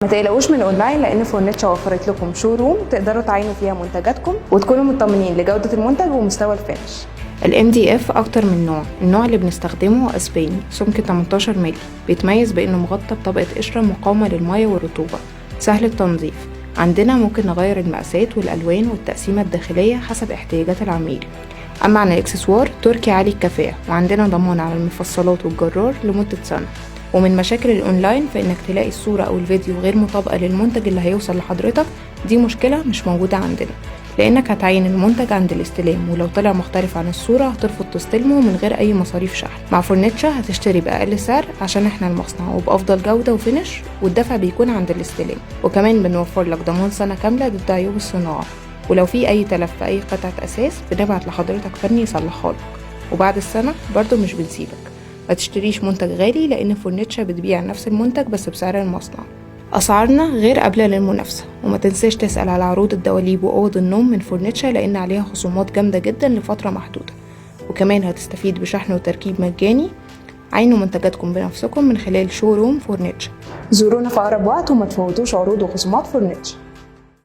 ما تقلقوش من اونلاين، لان فورنيتشا وفرت لكم شو روم تقدروا تعينوا فيها منتجاتكم وتكونوا مطمنين لجودة المنتج ومستوى الفينش. MDF اكتر من نوع. النوع اللي بنستخدمه اسباني، سمك 18 مللي، بيتميز بانه مغطى بطبقة قشرة مقاومة للمية والرطوبة، سهل التنظيف. عندنا ممكن نغير المقاسات والالوان والتقسيمة الداخلية حسب احتياجات العميل. اما عن الاكسسوار، تركي عالي الكفاءة، وعندنا ضمان على المفصلات والجرار لمدة سنة. ومن مشاكل الاونلاين فانك تلاقي الصورة او الفيديو غير مطابقة للمنتج اللي هيوصل لحضرتك، دي مشكلة مش موجودة عندنا، لانك هتعين المنتج عند الاستلام، ولو طلع مختلف عن الصورة هترفض تستلمه من غير اي مصاريف شحن. مع فورنيتشا هتشتري باقل سعر عشان احنا المصنع، وبافضل جودة وفينش، والدفع بيكون عند الاستلام. وكمان بنوفر لك ضمان سنة كاملة ضد عيوب الصناعة، ولو في اي تلف في اي قطعة اساس بنبعت لحضرتك فني يصلحها لك، وبعد السنة برضو مش بنسيبك. ما تشتريش منتج غالي، لان فورنيتشا بتبيع نفس المنتج بس بسعر المصنع. اسعارنا غير قابلة للمنافسة. وما تنساش تسأل على عروض الدواليب واوض النوم من فورنيتشا، لان عليها خصومات جامدة جدا لفترة محدودة، وكمان هتستفيد بشحن وتركيب مجاني. عينوا منتجاتكم بنفسكم من خلال شو روم فورنيتشا. زورونا في اقرب وقت وما تفوتوش عروض وخصومات فورنيتشا.